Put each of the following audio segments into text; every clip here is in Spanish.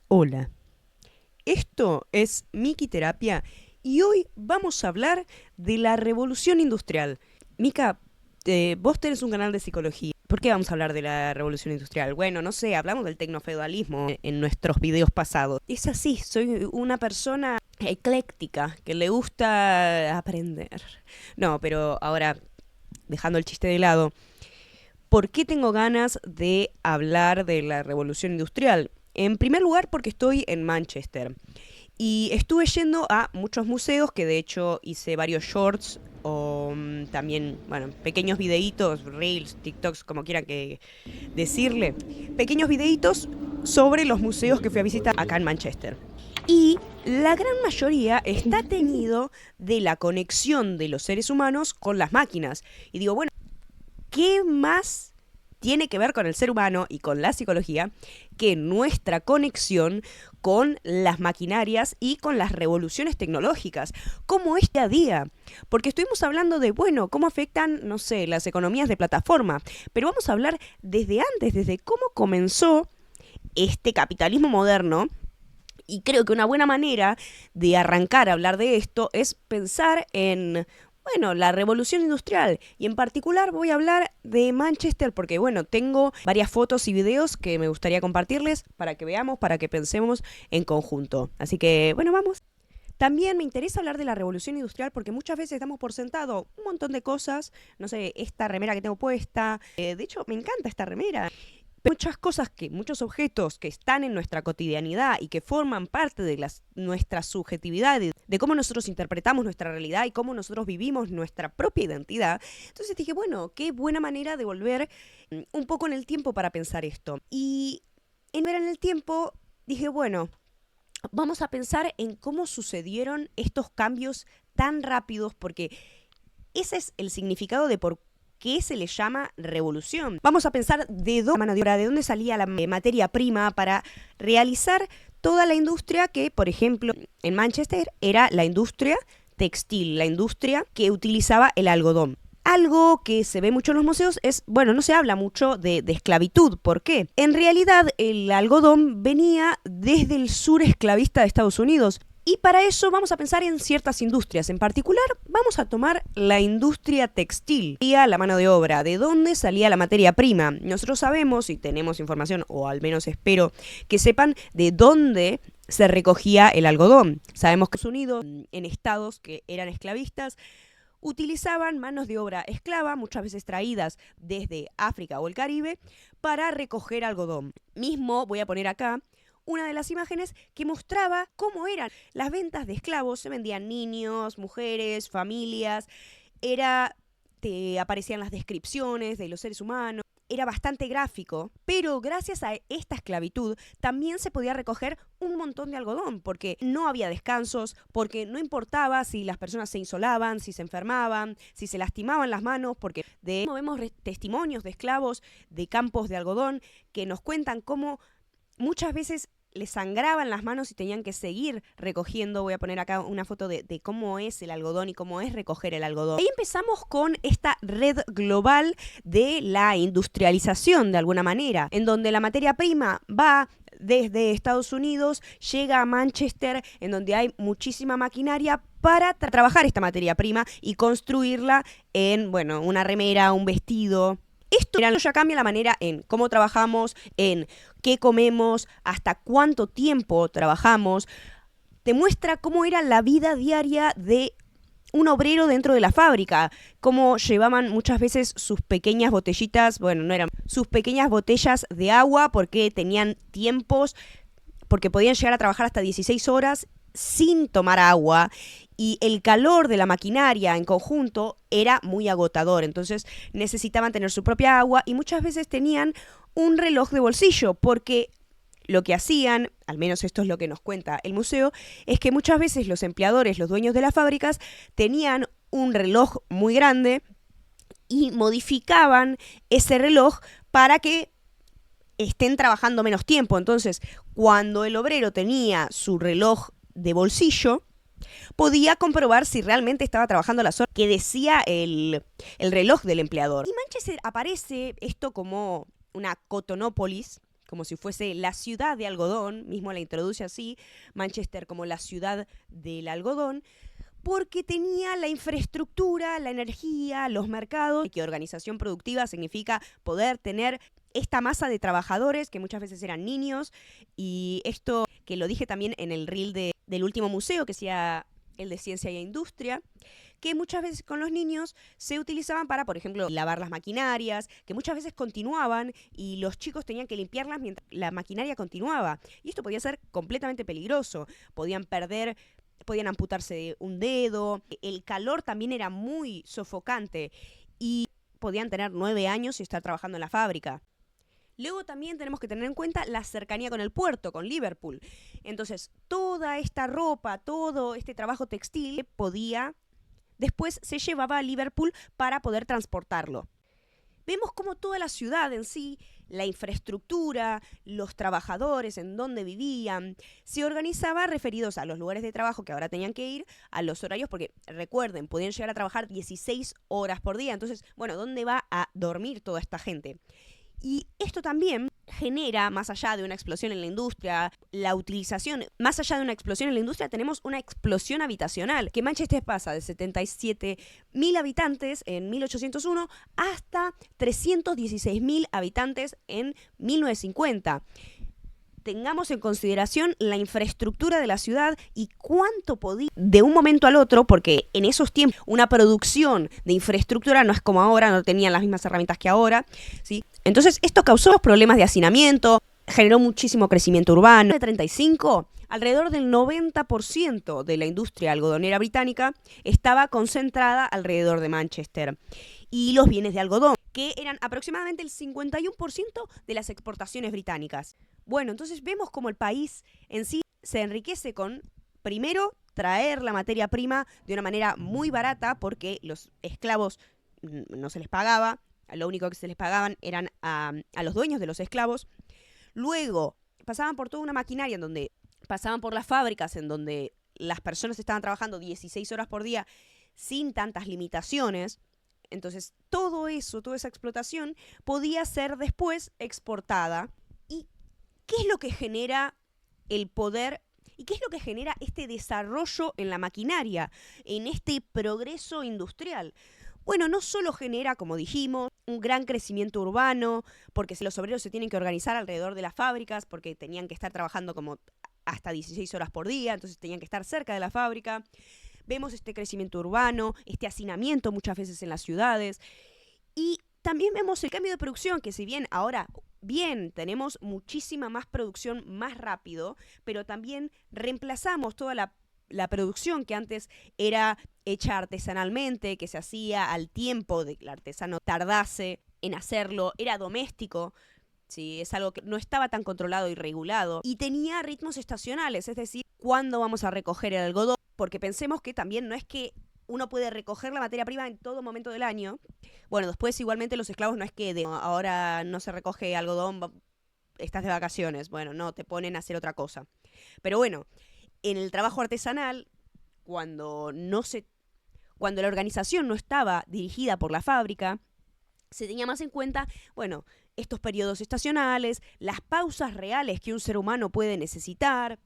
Hola, esto es Miki Terapia y hoy vamos a hablar de la revolución industrial. Mika, vos tenés un canal de psicología. ¿Por qué vamos a hablar de la revolución industrial? Bueno, no sé, hablamos del tecnofeudalismo en nuestros videos pasados. Es así, soy una persona ecléctica que le gusta aprender. No, pero ahora, dejando el chiste de lado, ¿por qué tengo ganas de hablar de la revolución industrial? En primer lugar, porque estoy en Manchester. Y estuve yendo a muchos museos, que de hecho hice varios shorts o también, bueno, pequeños videitos, reels, TikToks, como quieran que decirle. Pequeños videitos sobre los museos que fui a visitar acá en Manchester. Y la gran mayoría está teñido de la conexión de los seres humanos con las máquinas. Y digo, bueno, ¿qué más tiene que ver con el ser humano y con la psicología que nuestra conexión con las maquinarias y con las revoluciones tecnológicas? ¿Cómo es día a día? Porque estuvimos hablando de, bueno, cómo afectan, no sé, las economías de plataforma, pero vamos a hablar desde antes, desde cómo comenzó este capitalismo moderno. Y creo que una buena manera de arrancar a hablar de esto es pensar en, bueno, la revolución industrial. Y en particular voy a hablar de Manchester porque, bueno, tengo varias fotos y videos que me gustaría compartirles para que veamos, para que pensemos en conjunto. Así que, bueno, vamos. También me interesa hablar de la revolución industrial porque muchas veces damos por sentado un montón de cosas. No sé, esta remera que tengo puesta. De hecho, me encanta esta remera. Muchas cosas que, muchos objetos que están en nuestra cotidianidad y que forman parte de nuestra subjetividad, de cómo nosotros interpretamos nuestra realidad y cómo nosotros vivimos nuestra propia identidad. Entonces dije, bueno, qué buena manera de volver un poco en el tiempo para pensar esto. Y en ver en el tiempo dije, bueno, vamos a pensar en cómo sucedieron estos cambios tan rápidos, porque ese es el significado de por qué se le llama revolución. Vamos a pensar de dónde salía la materia prima para realizar toda la industria que, por ejemplo, en Manchester era la industria textil, la industria que utilizaba el algodón. Algo que se ve mucho en los museos es, bueno, no se habla mucho de esclavitud. ¿Por qué? En realidad el algodón venía desde el sur esclavista de Estados Unidos. Y para eso vamos a pensar en ciertas industrias. En particular, vamos a tomar la industria textil. La mano de obra, ¿de dónde salía la materia prima? Nosotros sabemos y tenemos información, o al menos espero que sepan, de dónde se recogía el algodón. Sabemos que Estados Unidos, en estados que eran esclavistas, utilizaban manos de obra esclava, muchas veces traídas desde África o el Caribe, para recoger algodón. Mismo voy a poner acá una de las imágenes que mostraba cómo eran las ventas de esclavos. Se vendían niños, mujeres, familias. Te aparecían las descripciones de los seres humanos. Era bastante gráfico, pero gracias a esta esclavitud también se podía recoger un montón de algodón, porque no había descansos, porque no importaba si las personas se insolaban, si se enfermaban, si se lastimaban las manos, porque de hecho vemos testimonios de esclavos de campos de algodón que nos cuentan cómo muchas veces les sangraban las manos y tenían que seguir recogiendo. Voy a poner acá una foto de cómo es el algodón y cómo es recoger el algodón. Ahí empezamos con esta red global de la industrialización, de alguna manera, en donde la materia prima va desde Estados Unidos, llega a Manchester, en donde hay muchísima maquinaria para trabajar esta materia prima y construirla en, bueno, una remera, un vestido. Esto ya cambia la manera en cómo trabajamos, en qué comemos, hasta cuánto tiempo trabajamos. Te muestra cómo era la vida diaria de un obrero dentro de la fábrica, cómo llevaban muchas veces sus pequeñas botellitas, bueno, no eran sus pequeñas botellas de agua porque tenían tiempos, porque podían llegar a trabajar hasta 16 horas sin tomar agua, y el calor de la maquinaria en conjunto era muy agotador. Entonces necesitaban tener su propia agua y muchas veces tenían un reloj de bolsillo, porque lo que hacían, al menos esto es lo que nos cuenta el museo, es que muchas veces los empleadores, los dueños de las fábricas, tenían un reloj muy grande y modificaban ese reloj para que estén trabajando menos tiempo. Entonces, cuando el obrero tenía su reloj de bolsillo, podía comprobar si realmente estaba trabajando las horas que decía el reloj del empleador. Y Manchester aparece esto como una cotonópolis, como si fuese la ciudad de algodón, mismo la introduce así, Manchester como la ciudad del algodón, porque tenía la infraestructura, la energía, los mercados, que organización productiva significa poder tener esta masa de trabajadores que muchas veces eran niños, y esto que lo dije también en el reel del último museo, que sea el de Ciencia e Industria, que muchas veces con los niños se utilizaban para, por ejemplo, lavar las maquinarias, que muchas veces continuaban y los chicos tenían que limpiarlas mientras la maquinaria continuaba. Y esto podía ser completamente peligroso. Podían amputarse un dedo, el calor también era muy sofocante y podían tener 9 años y estar trabajando en la fábrica. Luego también tenemos que tener en cuenta la cercanía con el puerto, con Liverpool. Entonces, toda esta ropa, todo este trabajo textil después se llevaba a Liverpool para poder transportarlo. Vemos cómo toda la ciudad en sí, la infraestructura, los trabajadores, en dónde vivían, se organizaba referidos a los lugares de trabajo que ahora tenían que ir, a los horarios, porque recuerden, podían llegar a trabajar 16 horas por día. Entonces, bueno, ¿dónde va a dormir toda esta gente? Y esto también genera, más allá de una explosión en la industria, más allá de una explosión en la industria, tenemos una explosión habitacional, que Manchester pasa de 77.000 habitantes en 1801 hasta 316.000 habitantes en 1950. Tengamos en consideración la infraestructura de la ciudad y cuánto podía de un momento al otro, porque en esos tiempos una producción de infraestructura no es como ahora, no tenían las mismas herramientas que ahora, ¿sí? Entonces esto causó problemas de hacinamiento, generó muchísimo crecimiento urbano. En el 35, alrededor del 90% de la industria algodonera británica estaba concentrada alrededor de Manchester. Y los bienes de algodón, que eran aproximadamente el 51% de las exportaciones británicas. Bueno, entonces vemos cómo el país en sí se enriquece con, primero, traer la materia prima de una manera muy barata, porque los esclavos no se les pagaba, lo único que se les pagaban eran a los dueños de los esclavos. Luego, pasaban por toda una maquinaria en donde pasaban por las fábricas en donde las personas estaban trabajando 16 horas por día sin tantas limitaciones. Entonces, todo eso, toda esa explotación podía ser después exportada. ¿Y qué es lo que genera el poder? ¿Y qué es lo que genera este desarrollo en la maquinaria, en este progreso industrial? Bueno, no solo genera, como dijimos, un gran crecimiento urbano, porque los obreros se tienen que organizar alrededor de las fábricas, porque tenían que estar trabajando como hasta 16 horas por día, entonces tenían que estar cerca de la fábrica. Vemos este crecimiento urbano, este hacinamiento muchas veces en las ciudades. Y también vemos el cambio de producción, que si bien ahora, tenemos muchísima más producción más rápido, pero también reemplazamos toda la producción que antes era hecha artesanalmente, que se hacía al tiempo de que el artesano tardase en hacerlo, era doméstico. Sí, es algo que no estaba tan controlado y regulado. Y tenía ritmos estacionales, es decir, ¿cuándo vamos a recoger el algodón? Porque pensemos que también no es que uno puede recoger la materia prima en todo momento del año. Bueno, después igualmente los esclavos no es que ahora no se recoge algodón, estás de vacaciones. Bueno, no, te ponen a hacer otra cosa. Pero bueno, en el trabajo artesanal, cuando la organización no estaba dirigida por la fábrica, se tenía más en cuenta, bueno, estos periodos estacionales, las pausas reales que un ser humano puede necesitar,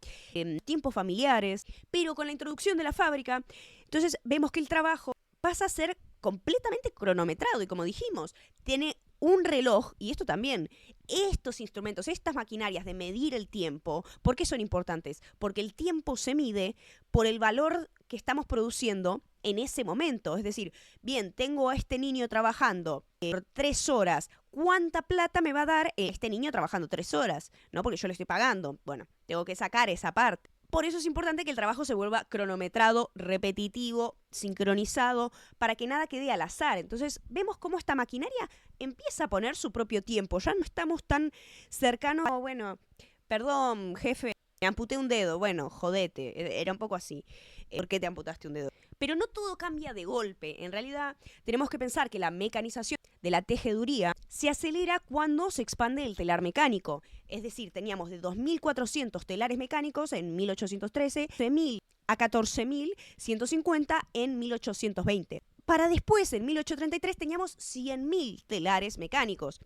tiempos familiares, pero con la introducción de la fábrica, entonces vemos que el trabajo pasa a ser completamente cronometrado y, como dijimos, tiene un reloj. Y esto también, estos instrumentos, estas maquinarias de medir el tiempo, ¿por qué son importantes? Porque el tiempo se mide por el valor que estamos produciendo en ese momento. Es decir, bien, tengo a este niño trabajando por 3 horas. ¿Cuánta plata me va a dar este niño trabajando 3 horas? ¿No? Porque yo le estoy pagando. Bueno, tengo que sacar esa parte. Por eso es importante que el trabajo se vuelva cronometrado, repetitivo, sincronizado, para que nada quede al azar. Entonces, vemos cómo esta maquinaria empieza a poner su propio tiempo. Ya no estamos tan cercanos. Oh, bueno, perdón, jefe, me amputé un dedo. Bueno, jodete. Era un poco así. ¿Por qué te amputaste un dedo? Pero no todo cambia de golpe. En realidad, tenemos que pensar que la mecanización de la tejeduría se acelera cuando se expande el telar mecánico. Es decir, teníamos de 2.400 telares mecánicos en 1813, 12.000 a 14.150 en 1820. Para después, en 1833, teníamos 100.000 telares mecánicos.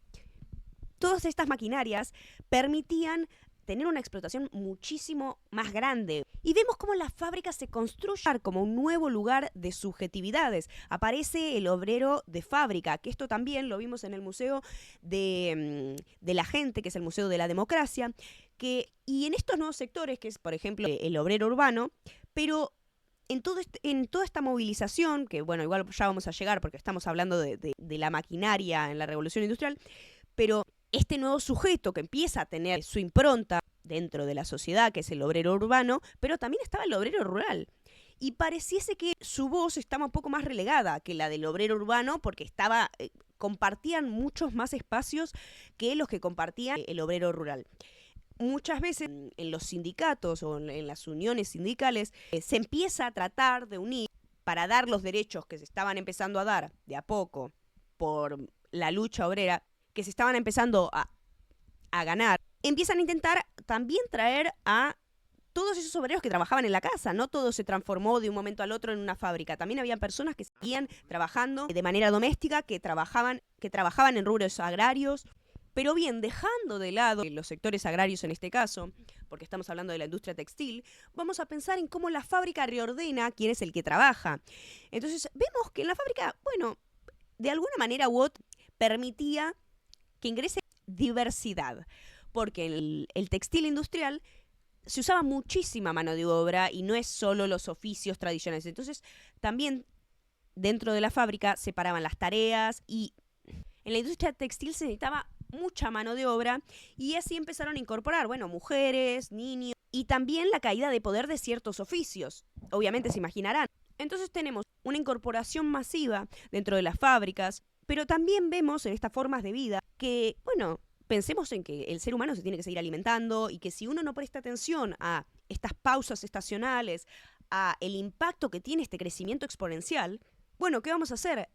Todas estas maquinarias permitían tener una explotación muchísimo más grande. Y vemos cómo la fábrica se construye como un nuevo lugar de subjetividades. Aparece el obrero de fábrica, que esto también lo vimos en el Museo de la Gente, que es el Museo de la Democracia, y en estos nuevos sectores, que es, por ejemplo, el obrero urbano, pero en toda esta movilización, que bueno, igual ya vamos a llegar porque estamos hablando de la maquinaria en la Revolución Industrial, pero este nuevo sujeto que empieza a tener su impronta dentro de la sociedad, que es el obrero urbano, pero también estaba el obrero rural. Y pareciese que su voz estaba un poco más relegada que la del obrero urbano, porque compartían muchos más espacios que los que compartía el obrero rural. Muchas veces en los sindicatos o en las uniones sindicales se empieza a tratar de unir para dar los derechos que se estaban empezando a dar de a poco por la lucha obrera, que se estaban empezando a ganar. Empiezan a intentar también traer a todos esos obreros que trabajaban en la casa. No todo se transformó de un momento al otro en una fábrica. También había personas que seguían trabajando de manera doméstica, que trabajaban en rubros agrarios. Pero bien, dejando de lado los sectores agrarios en este caso, porque estamos hablando de la industria textil, vamos a pensar en cómo la fábrica reordena quién es el que trabaja. Entonces, vemos que en la fábrica, bueno, de alguna manera UOT permitía que ingrese diversidad, porque en el textil industrial se usaba muchísima mano de obra y no es solo los oficios tradicionales. Entonces, también dentro de la fábrica separaban las tareas y en la industria textil se necesitaba mucha mano de obra y así empezaron a incorporar, bueno, mujeres, niños y también la caída de poder de ciertos oficios. Obviamente se imaginarán. Entonces tenemos una incorporación masiva dentro de las fábricas, pero también vemos en estas formas de vida que, bueno, pensemos en que el ser humano se tiene que seguir alimentando y que si uno no presta atención a estas pausas estacionales, a el impacto que tiene este crecimiento exponencial, bueno, ¿qué vamos a hacer?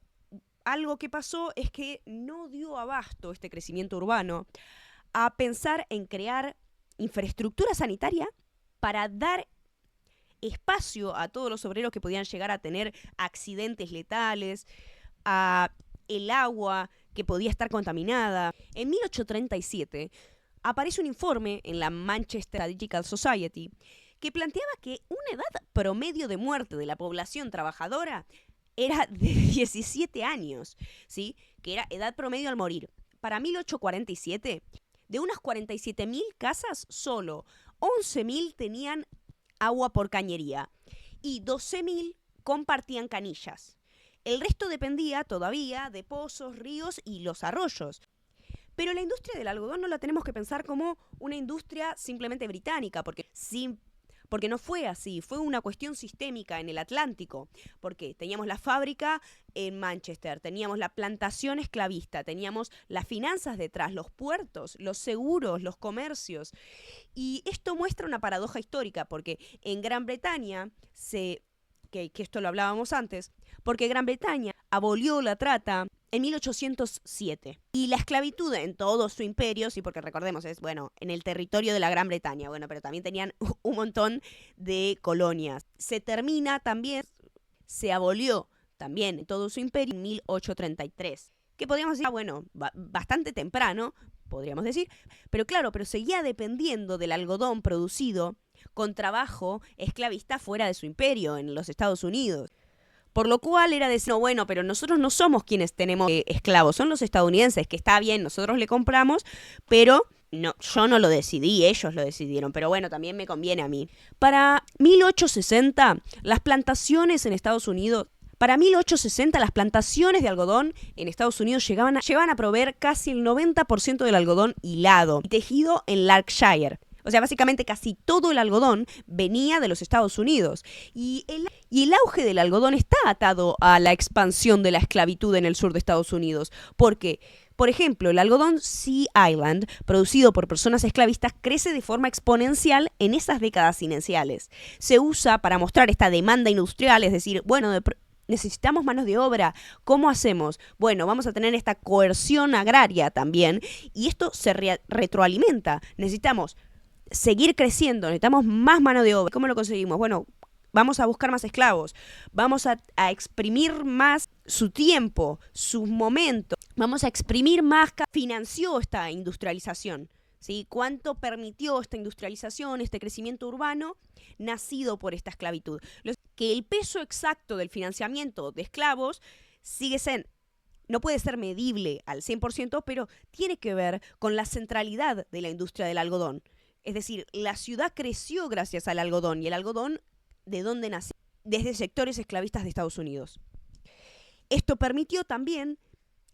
Algo que pasó es que no dio abasto este crecimiento urbano a pensar en crear infraestructura sanitaria para dar espacio a todos los obreros que podían llegar a tener accidentes letales, a el agua que podía estar contaminada. En 1837 aparece un informe en la Manchester Strategical Society que planteaba que una edad promedio de muerte de la población trabajadora era de 17 años, ¿sí? Que era edad promedio al morir. Para 1847, de unas 47.000 casas, solo 11.000 tenían agua por cañería y 12.000 compartían canillas. El resto dependía todavía de pozos, ríos y los arroyos. Pero la industria del algodón no la tenemos que pensar como una industria simplemente británica, porque no fue así, fue una cuestión sistémica en el Atlántico, porque teníamos la fábrica en Manchester, teníamos la plantación esclavista, teníamos las finanzas detrás, los puertos, los seguros, los comercios. Y esto muestra una paradoja histórica, porque en Gran Bretaña que esto lo hablábamos antes, porque Gran Bretaña abolió la trata en 1807. Y la esclavitud en todo su imperio, sí, porque recordemos, es, bueno, en el territorio de la Gran Bretaña, bueno, pero también tenían un montón de colonias. Se abolió también en todo su imperio en 1833. Que podríamos decir, bueno, bastante temprano, podríamos decir, pero claro, pero seguía dependiendo del algodón producido con trabajo esclavista fuera de su imperio, en los Estados Unidos. Por lo cual era decir, no, bueno, pero nosotros no somos quienes tenemos esclavos, son los estadounidenses, que está bien, nosotros le compramos, pero no, yo no lo decidí, ellos lo decidieron, pero bueno, también me conviene a mí. Para 1860, las plantaciones en Estados Unidos, las plantaciones de algodón en Estados Unidos llegaban a proveer casi el 90% del algodón hilado y tejido en Lancashire. O sea, básicamente casi todo el algodón venía de los Estados Unidos. Y el auge del algodón está atado a la expansión de la esclavitud en el sur de Estados Unidos. Porque, por ejemplo, el algodón Sea Island, producido por personas esclavistas, crece de forma exponencial en esas décadas iniciales. Se usa para mostrar esta demanda industrial, es decir, bueno, necesitamos manos de obra. ¿Cómo hacemos? Bueno, vamos a tener esta coerción agraria también. Y esto se retroalimenta. Necesitamos seguir creciendo, necesitamos más mano de obra. ¿Cómo lo conseguimos? Bueno, vamos a buscar más esclavos, vamos a exprimir más su tiempo, sus momentos. Vamos a exprimir más, financió esta industrialización. ¿Sí? ¿Cuánto permitió esta industrialización, este crecimiento urbano nacido por esta esclavitud? Que el peso exacto del financiamiento de esclavos no puede ser medible al 100%, pero tiene que ver con la centralidad de la industria del algodón. Es decir, la ciudad creció gracias al algodón, y el algodón, ¿de dónde nació? Desde sectores esclavistas de Estados Unidos. Esto permitió también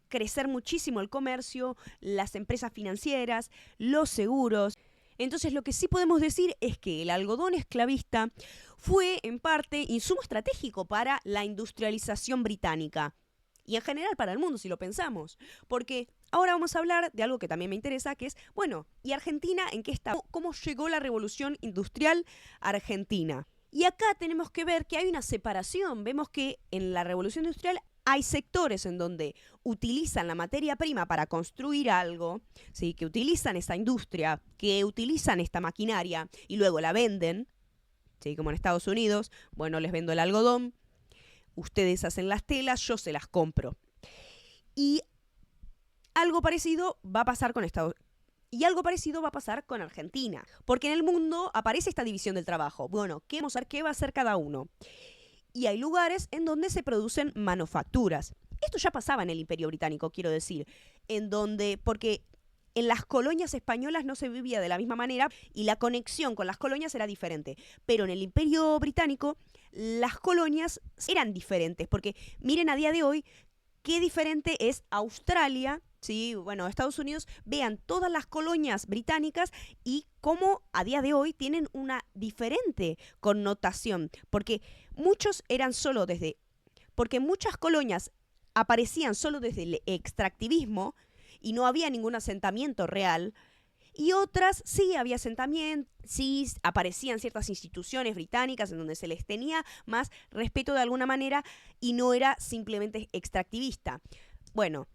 crecer muchísimo el comercio, las empresas financieras, los seguros. Entonces, lo que sí podemos decir es que el algodón esclavista fue, en parte, insumo estratégico para la industrialización británica. Y en general para el mundo, si lo pensamos. Porque ahora vamos a hablar de algo que también me interesa, que es, bueno, ¿y Argentina en qué está? ¿Cómo llegó la revolución industrial argentina? Y acá tenemos que ver que hay una separación. Vemos que en la revolución industrial hay sectores en donde utilizan la materia prima para construir algo, ¿sí? Que utilizan esa industria, que utilizan esta maquinaria y luego la venden, ¿sí? Como en Estados Unidos, bueno, les vendo el algodón, ustedes hacen las telas, yo se las compro. Y algo parecido va a pasar con Argentina, porque en el mundo aparece esta división del trabajo. Bueno, vamos a ver qué va a hacer cada uno. Y hay lugares en donde se producen manufacturas. Esto ya pasaba en el Imperio Británico, quiero decir, porque en las colonias españolas no se vivía de la misma manera y la conexión con las colonias era diferente. Pero en el Imperio Británico las colonias eran diferentes, porque miren a día de hoy qué diferente es Australia. Sí, bueno, Estados Unidos, vean todas las colonias británicas y cómo a día de hoy tienen una diferente connotación, porque muchas colonias aparecían solo desde el extractivismo y no había ningún asentamiento real, y otras sí había asentamiento, sí aparecían ciertas instituciones británicas en donde se les tenía más respeto de alguna manera y no era simplemente extractivista. Bueno,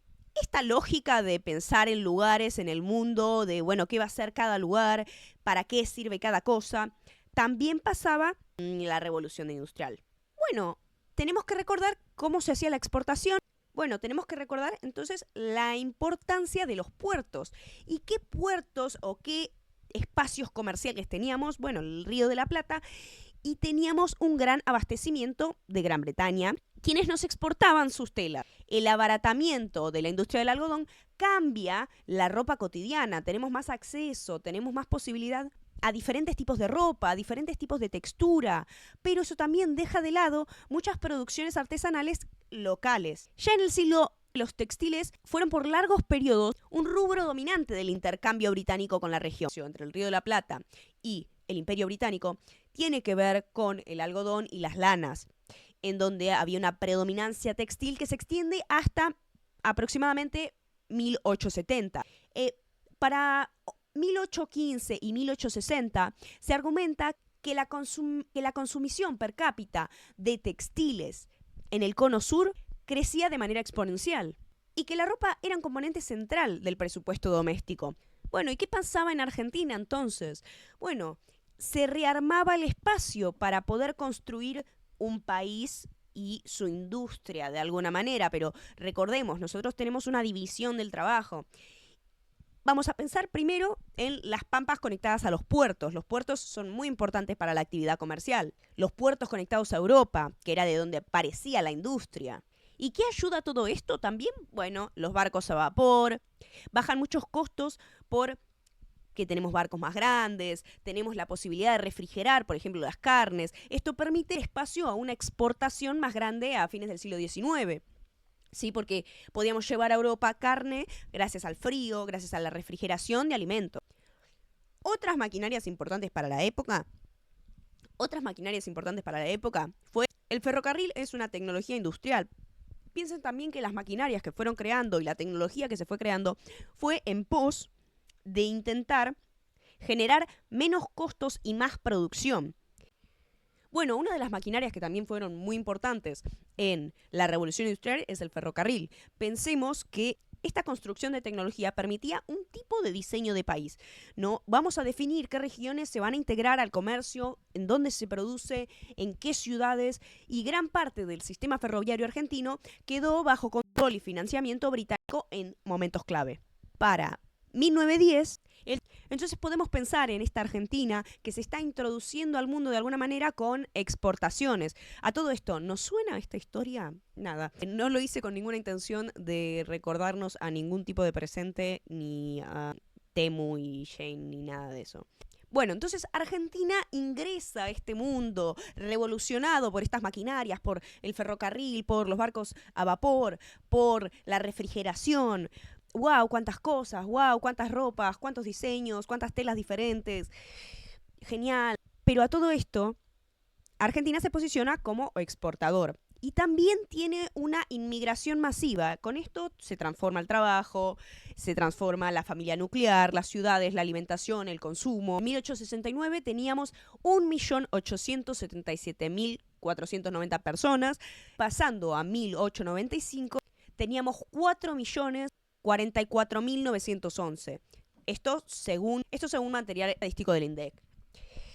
esta lógica de pensar en lugares en el mundo, de, bueno, qué va a ser cada lugar, para qué sirve cada cosa, también pasaba en la revolución industrial. Bueno, tenemos que recordar cómo se hacía la exportación. Bueno, tenemos que recordar entonces la importancia de los puertos. ¿Y qué puertos o qué espacios comerciales teníamos? Bueno, el Río de la Plata, y teníamos un gran abastecimiento de Gran Bretaña, quienes nos exportaban sus telas. El abaratamiento de la industria del algodón cambia la ropa cotidiana, tenemos más acceso, tenemos más posibilidad a diferentes tipos de ropa, a diferentes tipos de textura, pero eso también deja de lado muchas producciones artesanales locales. Ya en el siglo los textiles fueron por largos periodos un rubro dominante del intercambio británico con la región. Entre el Río de la Plata y el Imperio Británico tiene que ver con el algodón y las lanas, en donde había una predominancia textil que se extiende hasta aproximadamente 1870. Para 1815 y 1860 se argumenta que la consumición per cápita de textiles en el cono sur crecía de manera exponencial y que la ropa era un componente central del presupuesto doméstico. Bueno, ¿y qué pasaba en Argentina entonces? Bueno, se rearmaba el espacio para poder construir un país y su industria de alguna manera, pero recordemos, nosotros tenemos una división del trabajo. Vamos a pensar primero en las pampas conectadas a los puertos. Los puertos son muy importantes para la actividad comercial. Los puertos conectados a Europa, que era de donde aparecía la industria. ¿Y qué ayuda a todo esto también? Bueno, los barcos a vapor. Bajan muchos costos porque tenemos barcos más grandes, tenemos la posibilidad de refrigerar, por ejemplo, las carnes. Esto permite espacio a una exportación más grande a fines del siglo XIX. Sí, porque podíamos llevar a Europa carne gracias al frío, gracias a la refrigeración de alimentos. Otras maquinarias importantes para la época fue el ferrocarril. Es una tecnología industrial. Piensen también que las maquinarias que fueron creando y la tecnología que se fue creando fue en pos de intentar generar menos costos y más producción. Bueno, una de las maquinarias que también fueron muy importantes en la revolución industrial es el ferrocarril. Pensemos que Esta construcción de tecnología permitía un tipo de diseño de país, ¿no? Vamos a definir qué regiones se van a integrar al comercio, en dónde se produce, en qué ciudades, y gran parte del sistema ferroviario argentino quedó bajo control y financiamiento británico en momentos clave. Para 1910, entonces podemos pensar en esta Argentina que se está introduciendo al mundo de alguna manera con exportaciones. A todo esto, ¿nos suena esta historia? Nada. No lo hice con ninguna intención de recordarnos a ningún tipo de presente, ni a Temu y Jane, ni nada de eso. Bueno, entonces Argentina ingresa a este mundo revolucionado por estas maquinarias, por el ferrocarril, por los barcos a vapor, por la refrigeración. ¡Wow! ¡Cuántas cosas! ¡Wow! ¡Cuántas ropas! ¡Cuántos diseños! ¡Cuántas telas diferentes! Genial. Pero a todo esto, Argentina se posiciona como exportador. Y también tiene una inmigración masiva. Con esto se transforma el trabajo, se transforma la familia nuclear, las ciudades, la alimentación, el consumo. En 1869 teníamos 1.877.490 personas. Pasando a 1895 teníamos 4.044.911. Esto según material estadístico del INDEC. En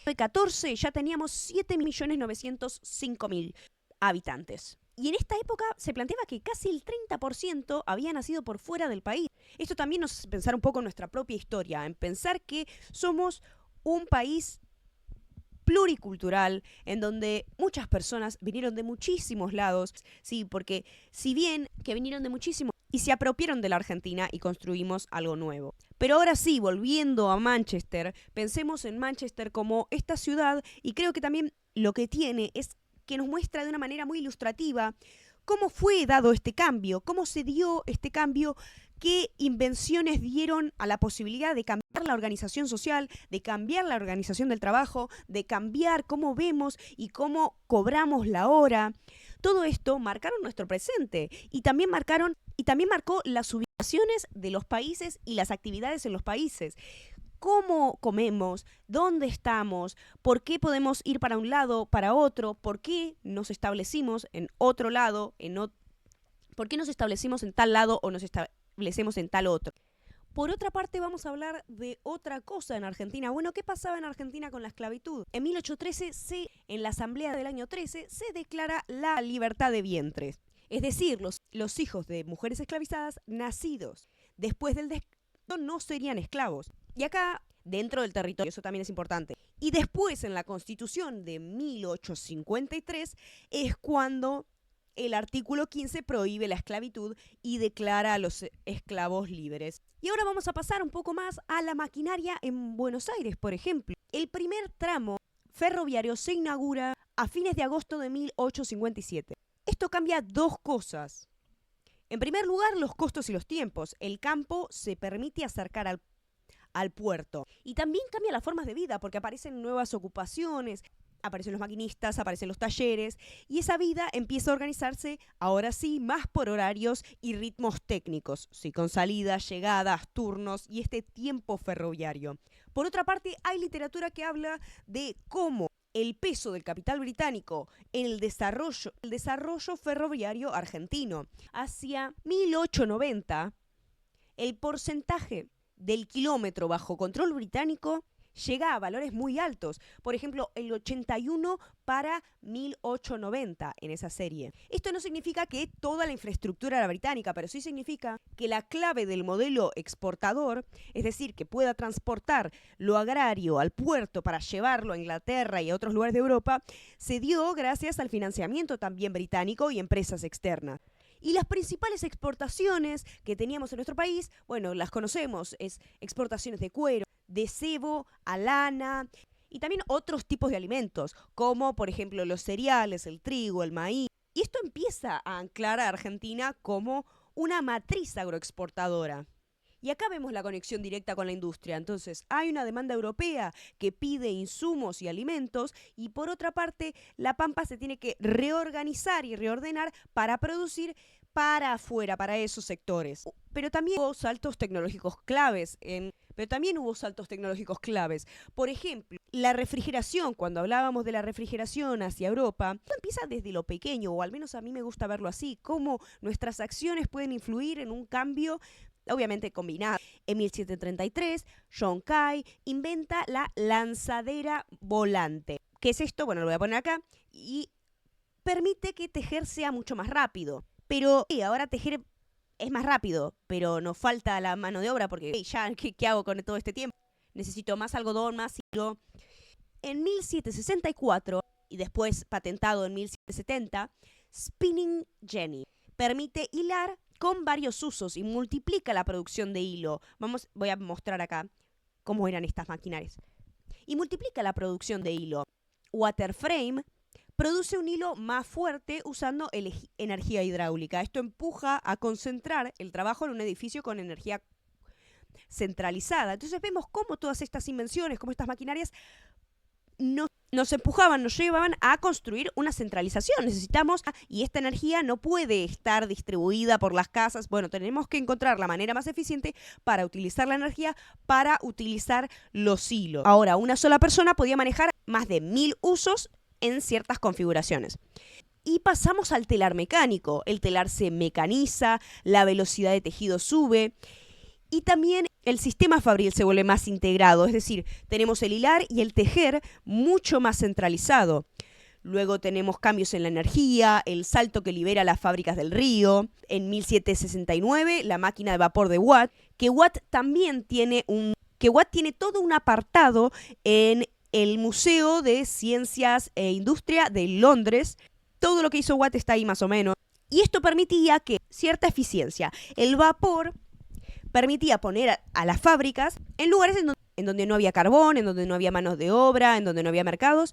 2014 ya teníamos 7.905.000 habitantes. Y en esta época se planteaba que casi el 30% había nacido por fuera del país. Esto también nos hace pensar un poco en nuestra propia historia, en pensar que somos un país pluricultural, en donde muchas personas vinieron de muchísimos lados, sí, porque si bien que vinieron de muchísimos y se apropiaron de la Argentina y construimos algo nuevo. Pero ahora sí, volviendo a Manchester, pensemos en Manchester como esta ciudad, y creo que también lo que tiene es que nos muestra de una manera muy ilustrativa cómo fue dado este cambio, cómo se dio este cambio, qué invenciones dieron a la posibilidad de cambiar la organización social, de cambiar la organización del trabajo, de cambiar cómo vemos y cómo cobramos la hora. Todo esto marcaron nuestro presente y también marcó las ubicaciones de los países y las actividades en los países. Cómo comemos, dónde estamos, por qué podemos ir para un lado, para otro, por qué nos establecimos en otro lado, por qué nos establecimos en tal lado o nos establecemos en tal otro. Por otra parte, vamos a hablar de otra cosa en Argentina. Bueno, ¿qué pasaba en Argentina con la esclavitud? En 1813, en la Asamblea del año 13, se declara la libertad de vientres. Es decir, los hijos de mujeres esclavizadas nacidos después del desclavo no serían esclavos. Y acá, dentro del territorio, eso también es importante. Y después, en la Constitución de 1853, es cuando el artículo 15 prohíbe la esclavitud y declara a los esclavos libres. Y ahora vamos a pasar un poco más a la maquinaria en Buenos Aires, por ejemplo. El primer tramo ferroviario se inaugura a fines de agosto de 1857. Esto cambia dos cosas. En primer lugar, los costos y los tiempos. El campo se permite acercar al puerto. Y también cambia las formas de vida porque aparecen nuevas ocupaciones, aparecen los maquinistas, aparecen los talleres y esa vida empieza a organizarse ahora sí más por horarios y ritmos técnicos, sí, con salidas, llegadas, turnos y este tiempo ferroviario. Por otra parte, hay literatura que habla de cómo el peso del capital británico en el desarrollo ferroviario argentino. Hacia 1890, el porcentaje del kilómetro bajo control británico llega a valores muy altos. Por ejemplo, el 81 para 1890 en esa serie. Esto no significa que toda la infraestructura era británica, pero sí significa que la clave del modelo exportador, es decir, que pueda transportar lo agrario al puerto para llevarlo a Inglaterra y a otros lugares de Europa, se dio gracias al financiamiento también británico y empresas externas. Y las principales exportaciones que teníamos en nuestro país, bueno, las conocemos, es exportaciones de cuero, de cebo a lana y también otros tipos de alimentos, como por ejemplo los cereales, el trigo, el maíz. Y esto empieza a anclar a Argentina como una matriz agroexportadora. Y acá vemos la conexión directa con la industria. Entonces, hay una demanda europea que pide insumos y alimentos y por otra parte, La Pampa se tiene que reorganizar y reordenar para producir para afuera, para esos sectores. Pero también hubo saltos tecnológicos claves. Por ejemplo, la refrigeración. Cuando hablábamos de la refrigeración hacia Europa, todo empieza desde lo pequeño, o al menos a mí me gusta verlo así, cómo nuestras acciones pueden influir en un cambio obviamente combinado. En 1733, John Kay inventa la lanzadera volante. ¿Qué es esto? Bueno, lo voy a poner acá. Y permite que tejer sea mucho más rápido. Pero ahora tejer es más rápido, pero nos falta la mano de obra porque ya, ¿qué hago con todo este tiempo? Necesito más algodón, más hilo. En 1764, y después patentado en 1770, Spinning Jenny permite hilar con varios usos y multiplica la producción de hilo. Voy a mostrar acá cómo eran estas maquinarias. Y multiplica la producción de hilo. Waterframe produce un hilo más fuerte usando energía hidráulica. Esto empuja a concentrar el trabajo en un edificio con energía centralizada. Entonces vemos cómo todas estas invenciones, cómo estas maquinarias nos empujaban, nos llevaban a construir una centralización. Necesitamos, y esta energía no puede estar distribuida por las casas. Bueno, tenemos que encontrar la manera más eficiente para utilizar la energía, para utilizar los hilos. Ahora, una sola persona podía manejar más de 1000 usos en ciertas configuraciones. Y pasamos al telar mecánico. El telar se mecaniza, la velocidad de tejido sube y también el sistema fabril se vuelve más integrado, es decir, tenemos el hilar y el tejer mucho más centralizado. Luego tenemos cambios en la energía, el salto que libera las fábricas del río. En 1769, la máquina de vapor de Watt, que Watt tiene todo un apartado en el Museo de Ciencias e Industria de Londres. Todo lo que hizo Watt está ahí más o menos. Y esto permitía que cierta eficiencia. El vapor permitía poner a las fábricas en lugares en donde no había carbón, en donde no había manos de obra, en donde no había mercados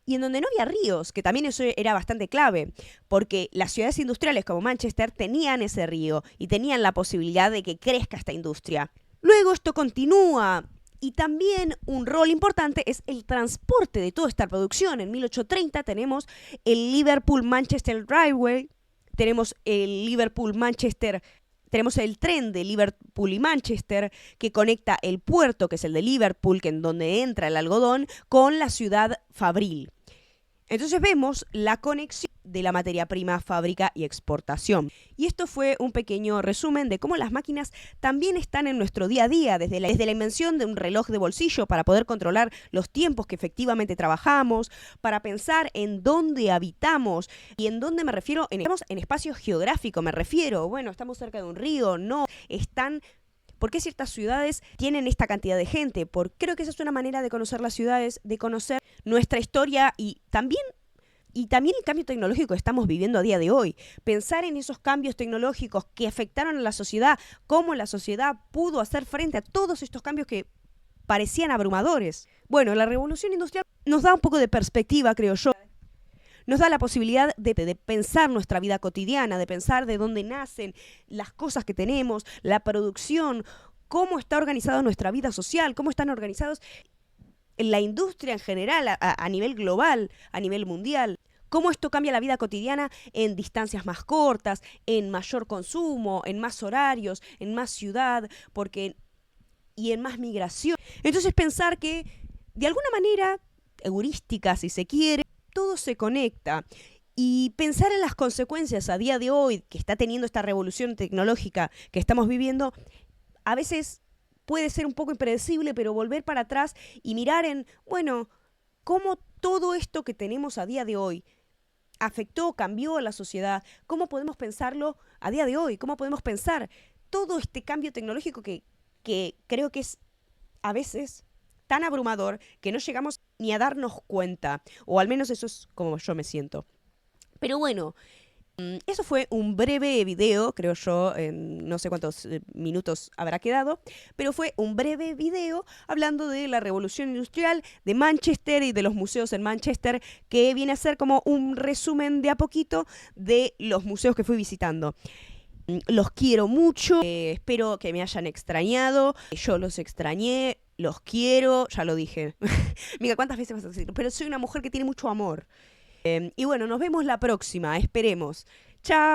y en donde no había ríos, que también eso era bastante clave, porque las ciudades industriales como Manchester tenían ese río y tenían la posibilidad de que crezca esta industria. Luego esto continúa. Y también un rol importante es el transporte de toda esta producción. En 1830 tenemos el Liverpool-Manchester Railway, tenemos el tren de Liverpool y Manchester que conecta el puerto, que es el de Liverpool, que es donde entra el algodón, con la ciudad fabril. Entonces vemos la conexión de la materia prima, fábrica y exportación. Y esto fue un pequeño resumen de cómo las máquinas también están en nuestro día a día, desde la invención de un reloj de bolsillo para poder controlar los tiempos que efectivamente trabajamos, para pensar en dónde habitamos. Y en dónde me refiero, estamos en espacio geográfico, estamos cerca de un río, no, ¿por qué ciertas ciudades tienen esta cantidad de gente? Porque creo que esa es una manera de conocer las ciudades, de conocer nuestra historia y también el cambio tecnológico que estamos viviendo a día de hoy. Pensar en esos cambios tecnológicos que afectaron a la sociedad, cómo la sociedad pudo hacer frente a todos estos cambios que parecían abrumadores. Bueno, la revolución industrial nos da un poco de perspectiva, creo yo. Nos da la posibilidad de pensar nuestra vida cotidiana, de pensar de dónde nacen las cosas que tenemos, la producción, cómo está organizada nuestra vida social, cómo están organizados la industria en general, a nivel global, a nivel mundial. Cómo esto cambia la vida cotidiana en distancias más cortas, en mayor consumo, en más horarios, en más ciudad, y en más migración. Entonces pensar que, de alguna manera, heurística si se quiere, todo se conecta. Y pensar en las consecuencias a día de hoy que está teniendo esta revolución tecnológica que estamos viviendo, a veces puede ser un poco impredecible, pero volver para atrás y mirar cómo todo esto que tenemos a día de hoy afectó, cambió a la sociedad, cómo podemos pensarlo a día de hoy, cómo podemos pensar todo este cambio tecnológico que creo que es a veces tan abrumador que no llegamos ni a darnos cuenta, o al menos eso es como yo me siento. Pero bueno, eso fue un breve video, creo yo, no sé cuántos minutos habrá quedado, pero fue un breve video hablando de la revolución industrial de Manchester y de los museos en Manchester, que viene a ser como un resumen de a poquito de los museos que fui visitando. Los quiero mucho, espero que me hayan extrañado, yo los extrañé, los quiero, ya lo dije. Mira, ¿cuántas veces vas a decir? Pero soy una mujer que tiene mucho amor. Y bueno, nos vemos la próxima, esperemos. Chao.